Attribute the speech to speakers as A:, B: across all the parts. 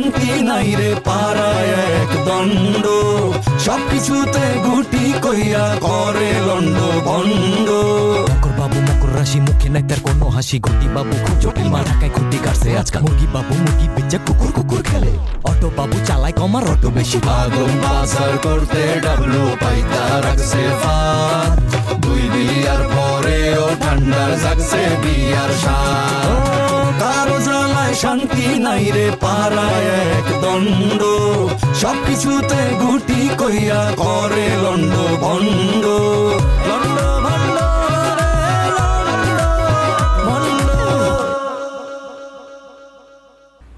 A: শান্তি নাই রে পাড়ায় এক দণ্ড সবকিছুতে গুটি কইয়া করে লন্ড ভণ্ড মকর বাবু মকর রাশি মুখে নাই তার কোনো হাসি ঘটি বাবু খুব জটিল মা ঢাকায় খুঁটি কাটছে আজকাল মুরগি বাবু মুরগি বেচা কুকুর কুকুর খেলে অটো বাবু চালায় কমার অটো বেশি আগুন বাজার করতে ডাবলু পাইতা রাখছে ফাত দুই বিয়ার পরেও ঠান্ডার জাগছে বিয়ার স্বাদ কারো জ্বালায় শান্তি নাই রে পাড়ায় এক দণ্ড সবকিছুতে গুটি কইয়া করে লন্ড ভণ্ড লন্ড ভণ্ড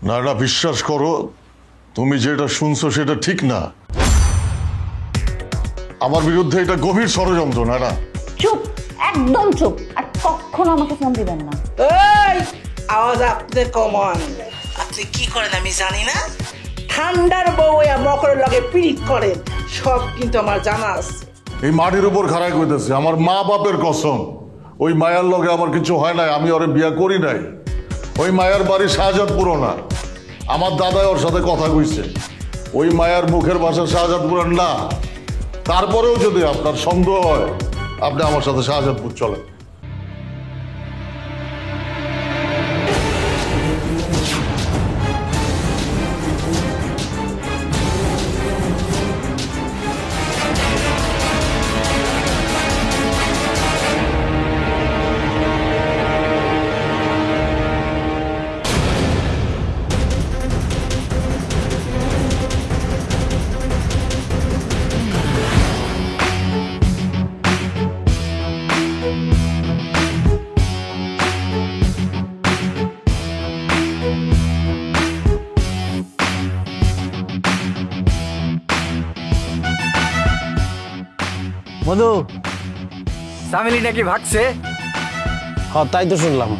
B: না না বিশ্বাস করো তুমি যেটা শুনছো সেটা ঠিক না আমার বিরুদ্ধে এটা গভীর ষড়যন্ত্র না না
C: চুপ একদম চুপ আর কখনো আমাকে ফোন দিবেন না
D: এই আওয়াজ আপনি কমান আপনি কি করেন আমি জানি না ঠান্ডার বউ মকরের লগে পিরিত করেন সব কিন্তু আমার জানা আছে
B: এই মাটির উপর খাড়াই কইতেছে আমার মা বাপের কসম ওই মায়ার লগে আমার কিছু হয় নাই আমি ওরে বিয়া করি নাই ওই মায়ার বাড়ি শাহজাদপুরও না আমার দাদাই ওর সাথে কথা কইছে ওই মায়ার মুখের ভাষা শাহজাদপুরের না তারপরেও যদি আপনার সন্দেহ হয় আপনি আমার সাথে শাহজাদপুর চলেন
E: মধু সামিলি নাকি ভাগছে
F: হ্যাঁ তাই তো শুনলাম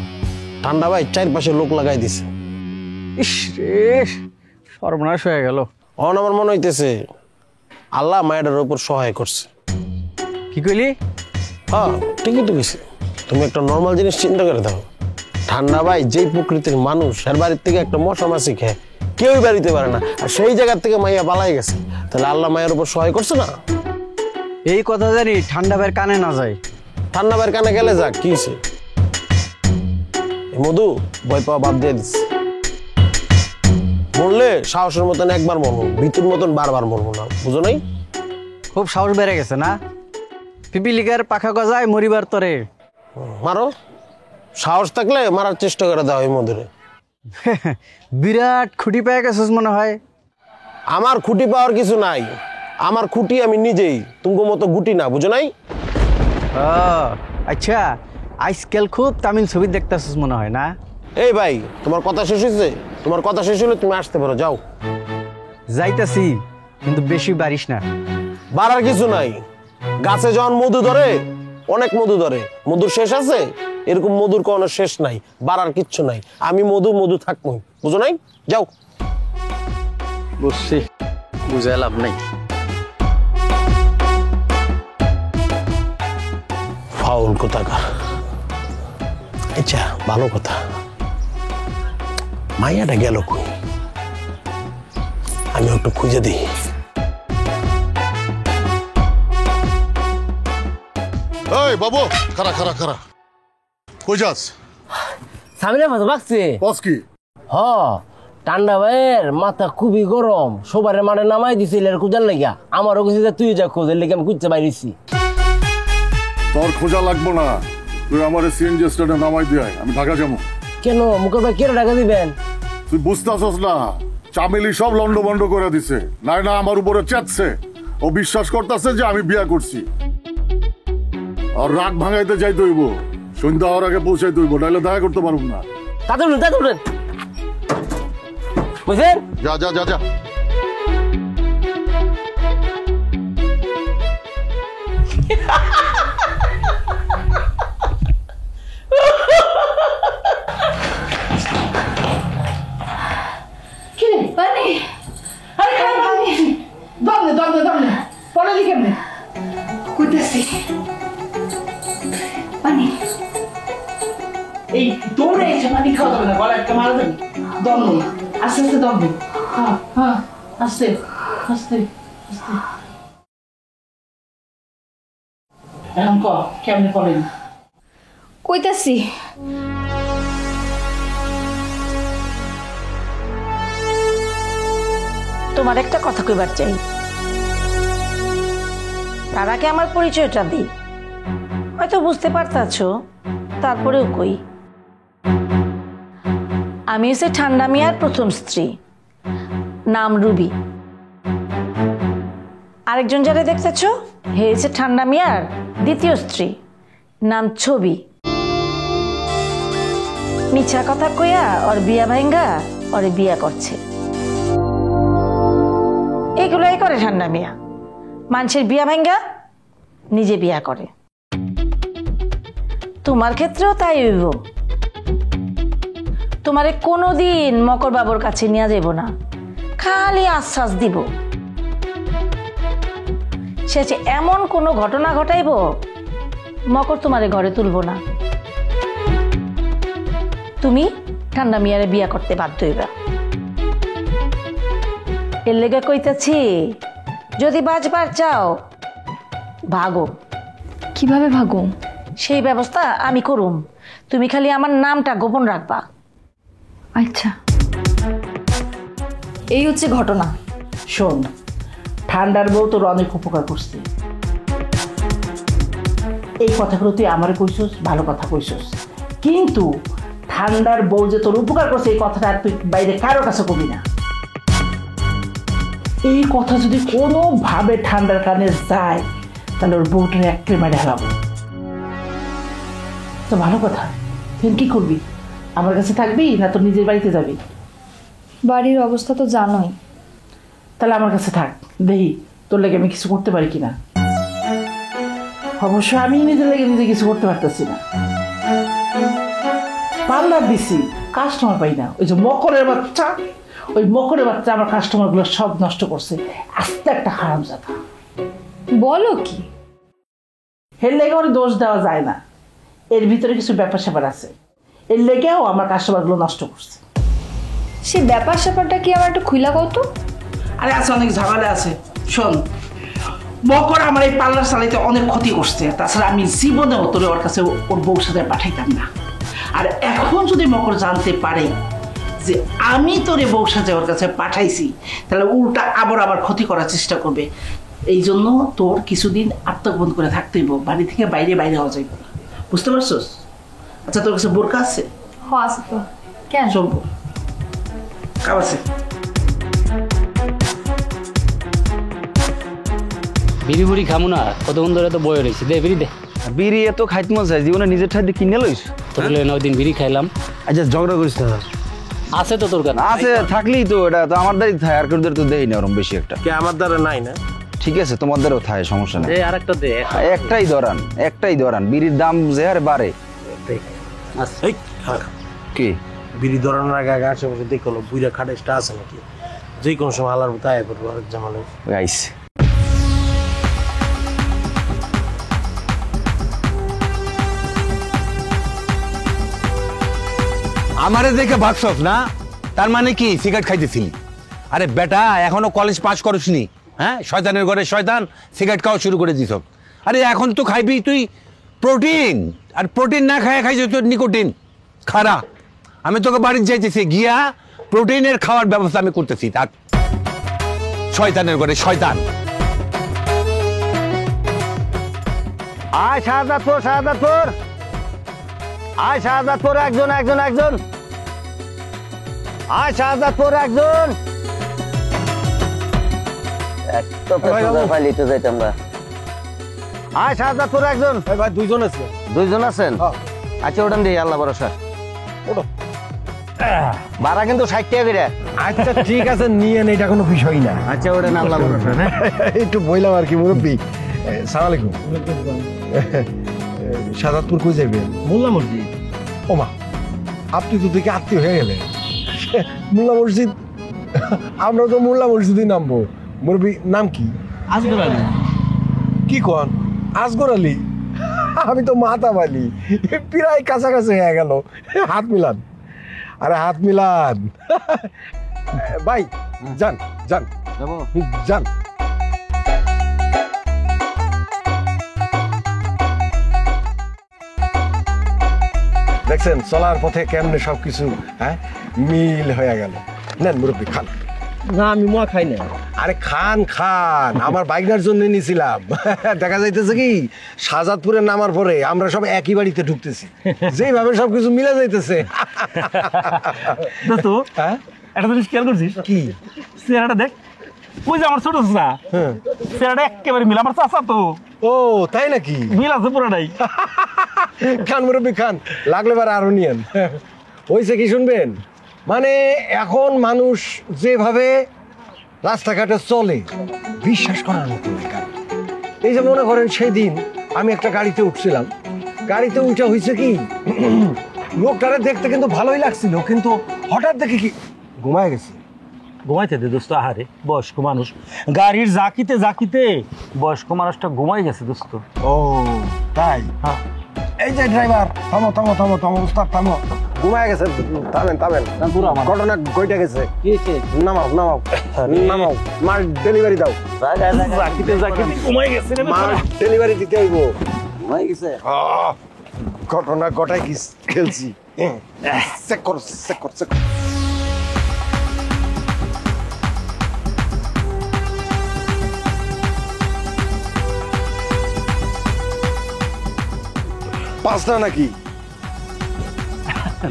F: ঠান্ডা ভাই চারপাশে লোক লাগাই দিছে
E: ইস রে সর্বনাশ হয়ে গেল
F: অন আমার মনে হইতেছে আল্লাহ মায়ের উপর সহায় করছে
E: কি কইলি
F: হ্যাঁ ঠিকই তো গেছে তুমি একটা নর্মাল জিনিস চিন্তা করে দাও ঠান্ডা ভাই যেই প্রকৃতির মানুষ এর বাড়ির থেকে একটা মশা মাছি খেয়ে কেউই বাড়িতে পারে না আর সেই জায়গার থেকে মাইয়া পালাই গেছে তাহলে আল্লাহ মায়ের উপর সহায় করছে না
E: এই কথা জানি ঠান্ডা বের কানে না যায়
F: ঠান্ডা ভাইয়ের কানে গেলে যাক কি হয়েছে মধু ভয় পাওয়া বাদ দিয়ে দিচ্ছে মরলে সাহসের মতন একবার মরবো ভিতুর মতন বারবার মরবো না বুঝো নাই
E: খুব সাহস বেড়ে গেছে না পিপিলিকার পাখা গজায় মরিবার তরে
F: মারো সাহস থাকলে মারার চেষ্টা করে দাও এই মধুরে
E: বিরাট খুঁটি পেয়ে গেছিস মনে হয়
F: আমার খুঁটি পাওয়ার কিছু নাই আমার খুঁটি আমি নিজেই তুমগো মতো গুটি না বুঝো নাই
E: ও আচ্ছা আজকাল খুব তামিল ছবি দেখতেছিস মনে হয় না
F: এই ভাই তোমার কথা শেষ হয়েছে তোমার কথা শেষ হলে তুমি আসতে পারো যাও
E: যাইতাছি কিন্তু বেশি বাড়িস না
F: বাড়ার কিছু নাই গাছে যখন মধু ধরে অনেক মধু ধরে মধুর শেষ আছে এরকম মধুর কোনো শেষ নাই বাড়ার কিচ্ছু নাই আমি মধু মধু থাকবো বুঝো নাই যাও
E: বুঝছি বুঝে লাভ নাই
F: ফাউল কোথাকার আচ্ছা ভালো কথা মাইয়াটা গেল কই আমি একটু খুঁজে দিই
B: এই বাবু খারা খারা খারা কই যাস
G: সামিনা মাথা লাগছে
B: বস কি
G: হ ঠান্ডা ভাইয়ের মাথা খুবই গরম সবার মানে নামাই দিছিল আর খুঁজার লাগিয়া আমারও কিছু তুই যা খোঁজের লেগে আমি খুঁজতে বাইরেছি
B: তোর খোঁজা লাগবো না তুই আমার সিএনজি স্ট্যান্ডে নামাই দিয়ে আয়, আমি ঢাকা যাবো
G: কেন মুখের ভাই কেন টাকা দিবেন
B: তুই বুঝতেছস না চামেলি সব লন্ড বন্ড করে দিছে নাই না আমার উপরে চেতছে ও বিশ্বাস করতেছে যে আমি বিয়া করছি আর রাগ ভাঙাইতে যাইতে হইব সন্ধ্যা হওয়ার আগে পৌঁছাইতে হইব নাহলে দেখা করতে পারবো না
G: তাতে উঠেন তাতে উঠেন বুঝলেন
B: যা যা যা যা
D: এই দৌড়ে এসে পানি খাওয়া যাবে না গলা একটা মারা যাবে দম নেই আস্তে আস্তে দম নেই হ্যাঁ আস্তে আস্তে আস্তে এখন কেমনে করেন?
C: কইতাছি তোমার একটা কথা কইবার চাই, তার আগে আমার পরিচয়টা দিই, হয়তো বুঝতে পারতাছো, তারপরেও কই। আমি হচ্ছে ঠান্ডা মিয়ার প্রথম স্ত্রী, নাম রুবি। আরেকজন যারা দেখতেছো হে হচ্ছে ঠান্ডা মিয়ার দ্বিতীয় স্ত্রী, নাম ছবি। মিছা কথা কইয়া ওর বিয়া ভাঙ্গা ওরে বিয়া করছে। এগুলাই করে ঠান্ডা মিয়া, মানুষের বিয়া ভাঙ্গা নিজে বিয়া করে। তোমার ক্ষেত্রেও তাই হইব। তোমারে কোনোদিন মকর বাবুর কাছে নিয়ে যাব না, খালি আশ্বাস দিব। সে এমন কোনো ঘটনা ঘটাইব মকর তোমারে ঘরে তুলব না। তুমি ঠান্ডা মিয়ারে বিয়া করতে বাধ্য হইবা। এর লেগে কইতাছি, যদি বাঁচবার চাও ভাগো।
H: কিভাবে ভাগো?
C: সেই ব্যবস্থা আমি করুম, তুমি খালি আমার নামটা গোপন রাখবা।
H: আচ্ছা, এই হচ্ছে ঘটনা।
D: শোন, ঠান্ডার বউ তোর অনেক উপকার করছে। এই কথাগুলো তুই আমারে কইছস, ভালো কথা কইছস, কিন্তু ঠান্ডার বউ যে তোর উপকার করছে এই কথাটা আর তুই বাইরে কারোর কাছে কবি না। এই কথা যদি কোনোভাবে ঠান্ডার কানে যায় তাহলে ওর বউটারে একটা মেরে হারাবো। তো ভালো কথা, তুই কি করবি? আমার কাছে থাকবি না তোর নিজের বাড়িতে যাবি?
H: বাড়ির অবস্থা তো জানোই।
D: তাহলে আমার কাছে থাক, দেখি তোর লেগে আমি কিছু করতে পারি কিনা। অবশ্য আমি নিজের লেগে নিজে কিছু করতে পারতেছি না। পার্লার দিছি, কাস্টমার পাই না। ওই যে মকরের বাচ্চা, ওই মকরের বাচ্চা আমার কাস্টমারগুলো সব নষ্ট করছে। আস্তে একটা হারামজাদা।
H: বলো কি?
D: এর লেগে ওর দোষ দেওয়া যায় না, এর ভিতরে কিছু ব্যাপার স্যাপার আছে। এর লেগেও আমার কাস্টমারগুলো নষ্ট করছে।
H: সে ব্যাপার স্যাপারটা কি আমার একটু খুইলা কত?
D: আরে আছে, অনেক ঝামেলা আছে। শোন, মকর আমার এই পার্লার চালাইতে অনেক ক্ষতি করছে। তাছাড়া আমি জীবনেও তোরে ওর কাছে ওর বউর সাথে পাঠাইতাম না। আর এখন যদি মকর জানতে পারে যে আমি তোরে বউর সাথে ওর কাছে পাঠাইছি, তাহলে উল্টা আবার আমার ক্ষতি করার চেষ্টা করবে। এই জন্য তোর কিছুদিন আত্মগোপন করে থাকতে হইব, বাড়ি থেকে বাইরে বাইরে হওয়া যাইব না। বুঝতে পারছস? আচ্ছা, তোর কাছে বোরকা আছে?
H: হ্যাঁ আছে তো। কেন?
D: চলবো কার আছে?
I: বিড়ি বুড়ি খামু না, কতক্ষণ ধরে তো বয়ে রয়েছে। দে বিড়ি দে।
E: বিড়ি এত খাইতে মন চাই, জীবনে নিজের ঠাইতে কিনে লইস।
I: তোর ওই দিন বিড়ি খাইলাম।
E: আচ্ছা, ঝগড়া করিস না।
I: আছে তো তোর কাছে?
E: আছে, থাকলেই তো এটা তো আমার দ্বারই থাকে, আর কেউ তো দেই না ওরম বেশি একটা।
F: কে আমার দ্বারা নাই না?
E: ঠিক আছে, তোমার দ্বারাও থাকে, সমস্যা নেই।
I: দে আরেকটা দে।
E: একটাই ধরান, বিড়ির দাম যে হারে বাড়ে।
F: এই খারাপ
E: কি
F: বিড়ি ধরানোর আগে আগে আশেপাশে দেখো বুড়া খাটেসটা আছে নাকি, যে কোনো সময় আলার মতো আয় পড়বো আরেক জামালে।
E: আইছে
J: আমারে দেখে ভাবছস না? তার মানে কি সিগারেট খাইতেছিলি? আরে বেটা, এখনো কলেজ পাস করসনি, হ্যাঁ? শয়তানের ঘরে শয়তান, সিগারেট খাওয়া শুরু করে দিছ। আরে এখন তো খাইবি তুই প্রোটিন, আর প্রোটিন না খায় খাইছিস তোর নিকোটিন। খারা, আমি তোকে বাড়িতে যাইতেছি, গিয়া প্রোটিনের খাওয়ার ব্যবস্থা আমি করতেছি। তার শয়তানের ঘরে শয়তান।
E: আয় শাহজাদপুর, আয় শাহজাদপুর, একজন আয় শাহজাদপুর একজন। আয় শাহজাদপুর একজন।
F: ভাই দুইজন আছেন?
E: আচ্ছা, ওটান দিই, আল্লাহ ভরসা। ভাড়া কিন্তু 60 টাকা করে।
F: আচ্ছা ঠিক আছে, নিয়ে নেই, এটা কোনো বিষয় না।
E: আচ্ছা, ওটান আল্লাহ ভরসা।
F: একটু বললাম আর কি মুরব্বী। সালাম আলাইকুম। শাহজাদপুর কই যাবেন? মোল্লা মসজিদ। ও মা, আপনি তো দেখে আত্মীয় হয়ে গেলেন। মোল্লা মসজিদ, আমরা তো মোল্লা মসজিদে নামবো। মুরব্বী নাম কি?
G: আসগর আলী।
F: কি কন? আসগর আলী? আমি তো মাতাব আলী। প্রায় কাছাকাছি হয়ে গেল। হাত মিলান। আরে হাত মিলান। ভাই যান যান
E: যাবো
F: যান। দেখছেন চলার পথে কেমনে সবকিছু হ্যাঁ মিল হয়ে গেল। নেন মুরব্বী খান।
E: না আমি মুয়া খাই না।
F: আরে খান খান, আমার বাইকনার জন্য নিয়েছিলাম। দেখা যাইতেছে কি শাহজাদপুরে নামার পরে আমরা সব একই বাড়িতে ঢুকতেছি, যেইভাবে সবকিছু মিলে যাইতেছে।
K: তো
F: হ্যাঁ
K: একটা জিনিস খেয়াল করছিস
F: কি?
K: চেহারাটা দেখ, ওই যে আমার ছোট চাচা, চেহারাটা একেবারে মিল আমার চাচা তো।
F: ও তাই নাকি?
K: মিল আছে পুরোটাই।
F: খান মুরব্বী খান, লাগলে বার আরো নিয়েন। হয়েছে কি শুনবেন, মানে এখন মানুষ যেভাবে রাস্তাঘাটে চলে বিশ্বাস করার মতো নয়। এই যে মনে করেন সেই দিন আমি একটা গাড়িতে উঠছিলাম, গাড়িতে উঠে হয়েছে কি লোকটারে দেখতে কিন্তু ভালোই লাগছিল, কিন্তু হঠাৎ দেখে কি ঘুমায় গেছে।
K: ঘুমাইতে দে দোস্ত, আহারে বয়স্ক মানুষ, গাড়ির জাকিতে জাকিতে বয়স্ক মানুষটা ঘুমাই গেছে দোস্ত।
F: ও তাই? হ্যাঁ। এই যে ড্রাইভার, থামো থামো থামো থামো, উস্তাদ থামো, ঘুমায় গেছে। থামেন থামেন, ঘটনা ঘটে গেছে। নামাও নামাও নামাও, মাল ডেলিভারি দাও।
K: জাকিতে জাকিতে ঘুমাই গেছে রে,
F: মাল ডেলিভারি দিতে হইব।
E: ঘুমাই গেছে।
F: ঘটনা ঘটাই কি খেলছি। চেক কর চেক কর চেক কর। পাঁচটা নাকি?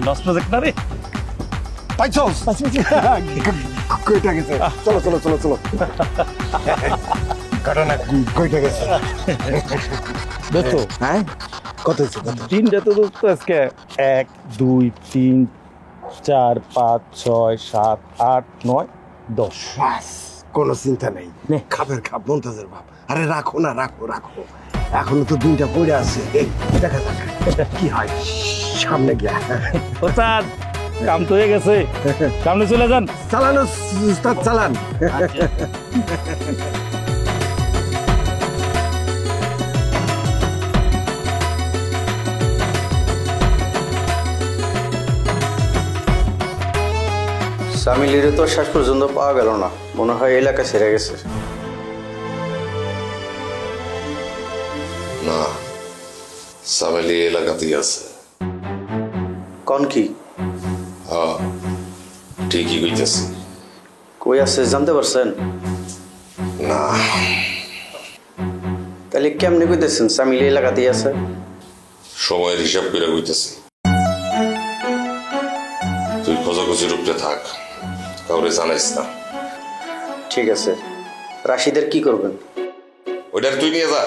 K: লস প্রজেক্ট না রে।
F: পাইছস? কইটা গেছে? চলো চলো চলো চলো। ঘটনা কইটা গেছে?
K: দোস্ত
F: হ্যাঁ কত হয়েছে?
K: তিনটা তো দোস্ত আজকে 1 2 3 4 5 6 7 8 9 10।
F: বাস কোনো চিন্তা নেই, খাবের খাপ মন্তাজের বাপ। আরে রাখো না, রাখো রাখো, এখনো তো দিনটা পড়ে আছে। দেখা যাক কি হয় সামনে গিয়া।
K: ওস্তাদ কাম তো হয়ে গেছে, সামনে চলে যান।
F: চালানো উস্তাদ চালান।
E: সামিলিরে তো শেষ পর্যন্ত পাওয়া গেল না, মনে হয় এলাকা ছেড়ে গেছে।
B: না, সামেলি এলাকাতেই আছে।
E: কোন কি?
B: হ্যাঁ ঠিকই কইতেছি।
E: কই আছে জানতে পারছেন?
B: না।
E: তাহলে কেমনে কইতেছেন সামিলি এলাকাতেই আছে?
B: সময়ের হিসাব করে কইতেছি। তুই খোঁজাখুঁজির উপরে থাক, কাউরে জানাইস না।
E: ঠিক আছে। রাশিদের কি করবেন?
B: ওইটার তুই নিয়ে যা।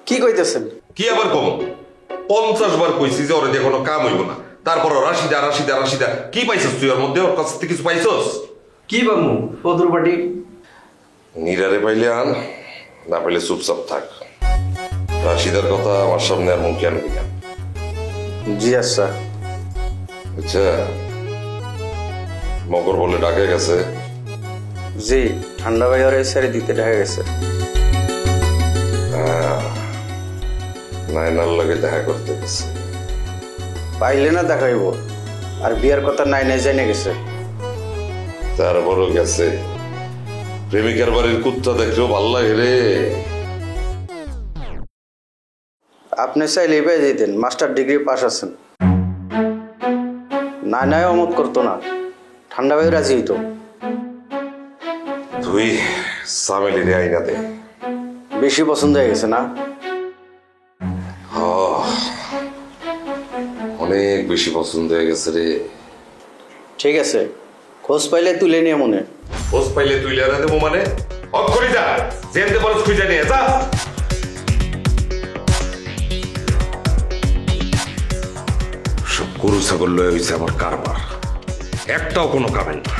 E: কি কইতেছেন?
B: কি আবার কম? 50 বার কইছি যে ওরে দিয়ে কোনো কাম হইব না, তারপর রাশিদা রাশিদা রাশিদা। কি পাইছস তুই ওর মধ্যে? ওর কাছ থেকে কিছু পাইছস?
E: কি বামু ফদুর বাড়ি?
B: নিরারে পাইলে আন, না পাইলে চুপচাপ থাক। রাশিদার কথা আমার সামনে আর মুখে আনবি না।
E: জি আচ্ছা।
B: আচ্ছা, মকর বলে ডাকে গেছে?
E: জি, ঠান্ডা ভাই আর ছেড়ে দিতে দেখা গেছে।
B: নাইনার লগে দেখা করতে গেছে।
E: পাইলে না দেখাইব, আর বিয়ার কথা নাই নাই জানে গেছে।
B: তারপরও গেছে। প্রেমিকার বাড়ির কুত্তা দেখলেও ভাল লাগে রে।
E: আপনি চাইলে পেয়ে যেতেন, মাস্টার ডিগ্রি পাস আছেন। নাই নাই অমত করতো না, ঠান্ডা ভাই রাজি হইতো।
B: তুই সামেলিরে আইনা দে।
E: বেশি পছন্দ হয়ে গেছে না?
B: অনেক বেশি পছন্দ হয়ে গেছে রে।
E: ঠিক আছে, খোঁজ পাইলে তুলে নিয়ে মনে।
B: খোঁজ পাইলে তুই লেনা দেবো মানে? অক্ষরি যা, যেতে বরস খুঁজে নিয়ে যা। সব গরু ছাগল লয়ে হয়েছে আমার কারবার, একটাও কোনো কামেন না।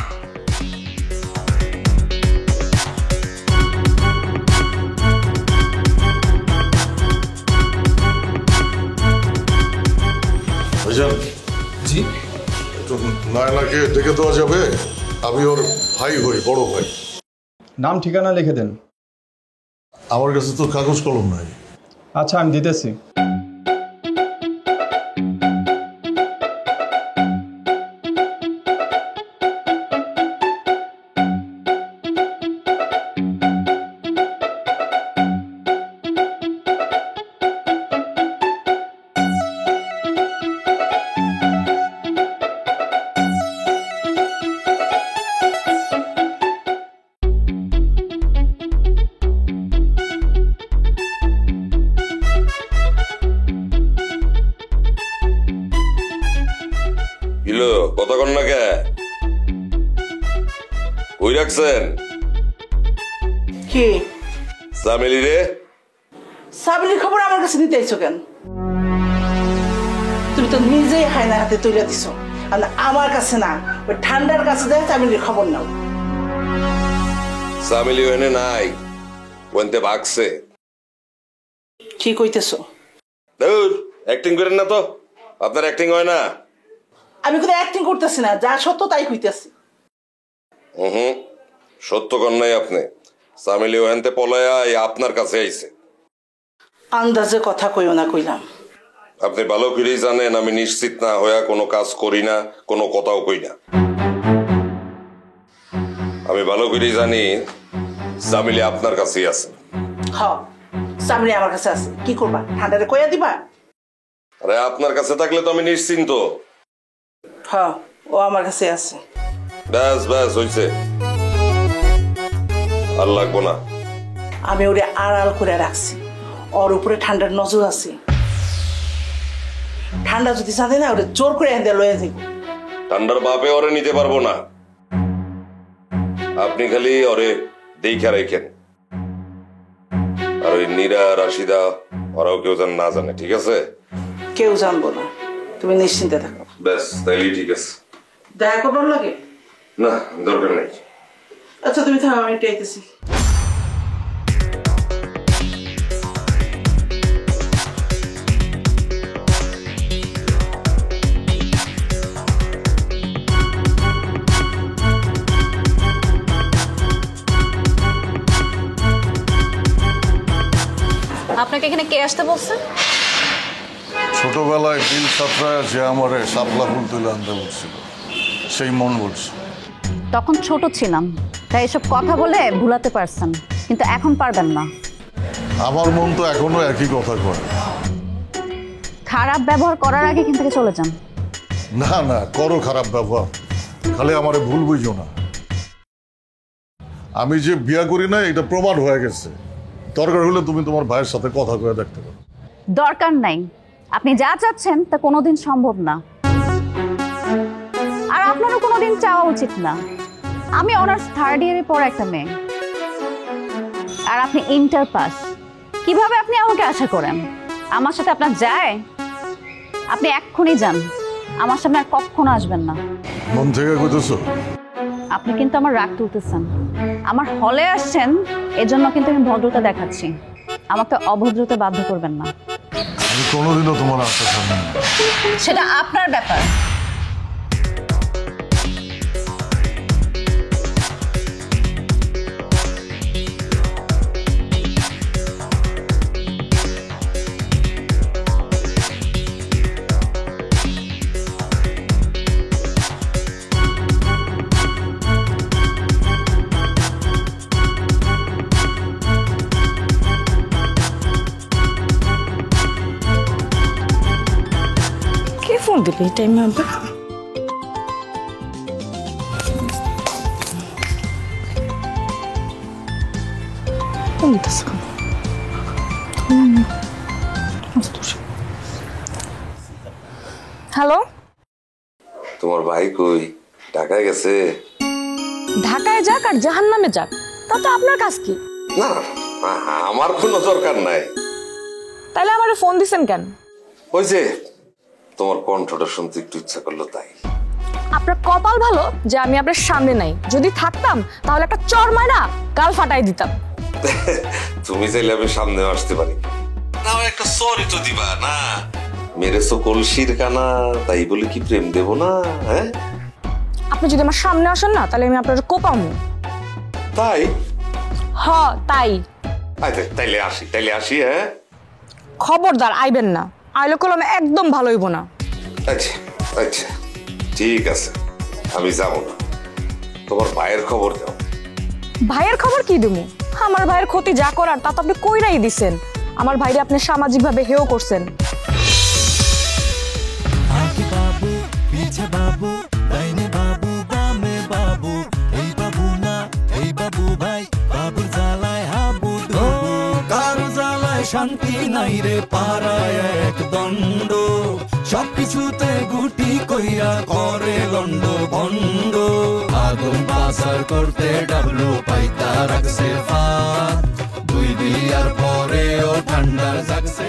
L: জি,
B: নায়নাকে ডেকে দেওয়া যাবে? আমি ওর ভাই হই, বড় ভাই।
L: নাম ঠিকানা লিখে দেন।
B: আমার কাছে তো কাগজ কলম নাই।
L: আচ্ছা আমি দিতেছি।
M: কথা কন না কে? কই রাখছেন
D: কি
M: সামিলি রে?
D: সাবিলির খবর আমার কাছে দিতে আইছো কেন? তুমি তো নিজেই হায়না হাতে তুলে দিছো। আর আমার কাছে না, ওই ঠান্ডার কাছে যায় সাবিলির খবর নাও।
M: সামিলি ওখানে নাই, ওখানে ভাগছে।
D: কি কইতেছো?
M: ধুর, অ্যাক্টিং করেন না তো, আপনার অ্যাক্টিং হয় না।
D: আমি কোনো অ্যাক্টিং করতেছি না, যা সত্য তাই কইতেছি।
M: সত্য কর নাই আপনি। সামিলি ওখানে পলায়া আপনার কাছে আইছে।
D: আন্দাজে কথা কইও না কইলাম।
M: আপনি ভালো করেই জানেন আমি নিশ্চিত না হইয়া কোনো কাজ করি না, কোনো কথাও কই না। আমি ভালো করেই জানি সামিলি আপনার কাছেই আছে।
D: হ্যাঁ, সামিলি আমার কাছে আছে। কি করবা, ঠান্ডারে কইয়া দিবা?
M: আরে আপনার কাছে থাকলে তো আমি নিশ্চিন্ত।
D: হ্যাঁ, ও আমার কাছে আছে।
M: ব্যাস ব্যাস হইছে, আর লাগবো না।
D: আমি ওরে আড়াল করে রাখছি, ওর উপরে ঠান্ডার নজর আছে। ঠান্ডা যদি জানে না, ওরে জোর করে এনে লয়ে যাইব।
M: ঠান্ডার বাপে ওরে নিতে পারবো না, আপনি খালি ওরে দেখা রাখেন। আর ওই নীরা রাশিদা ওরাও কেউ যেন না জানে, ঠিক আছে?
D: কেউ জানবো না, তুমি নিশ্চিন্তে থাকো।
M: ব্যাস তাইলেই ঠিক আছে।
D: দেখা করবার লাগে?
M: না, দরকার নেই।
D: আচ্ছা তুমি থাকো, আমি একটু আইতেছি।
N: আপনাকে এখানে কে আসতে বলছে?
B: ছোটবেলায় বিল সাঁতরায় যে আমারে শাপলা ফুল তুলে আনতে বলছিল, সেই মন বলছে।
N: তখন ছোট ছিলাম, তাই এসব কথা বলে ভুলাতে পারছেন, কিন্তু এখন পারবেন না।
B: আমার মন তো এখনো একই কথা করে।
N: খারাপ ব্যবহার করার আগে এখান থেকে চলে যান।
B: না না, করো খারাপ ব্যবহার, খালি আমারে ভুল বুঝো না। আমি যে বিয়া করি না এটা প্রমাণ হয়ে গেছে। দরকার হলে তুমি তোমার ভাইয়ের সাথে কথা কয়ে দেখতে পারো।
N: দরকার নাই, আপনি যা চাচ্ছেন তা কোনোদিন সম্ভব না, আর আপনারও কোনোদিন চাওয়া উচিত না। আমি অনার্স 3rd ইয়ারে পড়া একটা মেয়ে, আর আপনি ইন্টার পাস। কিভাবে আপনি আমাকে আশা করেন? আমার সাথে আপনার যায়? আপনি এক্ষুনি যান, আমার সামনে আর কখনো আসবেন না।
B: মন থেকে কইতেছো?
N: আপনি কিন্তু আমার রাগ তুলতেছেন। আমার হলে আসছেন, এজন্য কিন্তু আমি ভদ্রতা দেখাচ্ছি। আমাকে অভদ্রতা বাধ্য করবেন না।
B: আমি কোনোদিনও তোমার আশা করি না।
N: সেটা আপনার ব্যাপার।
O: ফোন দিলে এই টাইমে আমরা হ্যালো,
M: তোমার ভাই কই? ঢাকায় গেছে?
O: ঢাকায় যাক আর জাহান্নামে যাক, তাতে আপনার কাজ কি?
M: না, আমার কোনো দরকার নাই।
O: তাইলে আমারে ফোন দিছেন কেন?
M: ওই যে তোমার কণ্ঠটা শুনতে একটু ইচ্ছা করলো তাই।
O: আপনার কপাল ভালো যে আমি আপনার সামনে নাই, যদি থাকতাম তাহলে একটা চর মাইরা গাল ফাটাই দিতাম।
M: তুমি চাইলে আমি সামনে আসতে পারি না, একটা সরি তো দিবা না। মেরেছো কলসির কানা, তাই বলে কি প্রেম দেব না? হ্যাঁ,
O: আপনি যদি আমার সামনে আসেন না, তাহলে আমি আপনার কোপামু।
M: তাই?
O: হ তাই।
M: তাইলে আসি। হ্যাঁ,
O: খবরদার আইবেন না, আইলে কলম একদম ভালো হইব না।
M: আচ্ছা আচ্ছা, ঠিক আছে, আমি যাবো না। তোমার ভাইয়ের খবর দাও।
O: ভাইয়ের খবর কি দেবো? আমার ভাইয়ের ক্ষতি যা করার তা তো আপনি কইরাই দিছেন। আমার ভাইরে আপনি সামাজিকভাবে হেয় করছেন।
A: শান্তি নাই রে পাড়ায় এক দণ্ড। সবকিছুতে গুটি কইরা করে লন্ড ভন্ড আগুন পাচার করতে ডাবলু পাইতা রাখছে ফাঁদ 2 বিয়ার পরেও ঠান্ডা জাগছে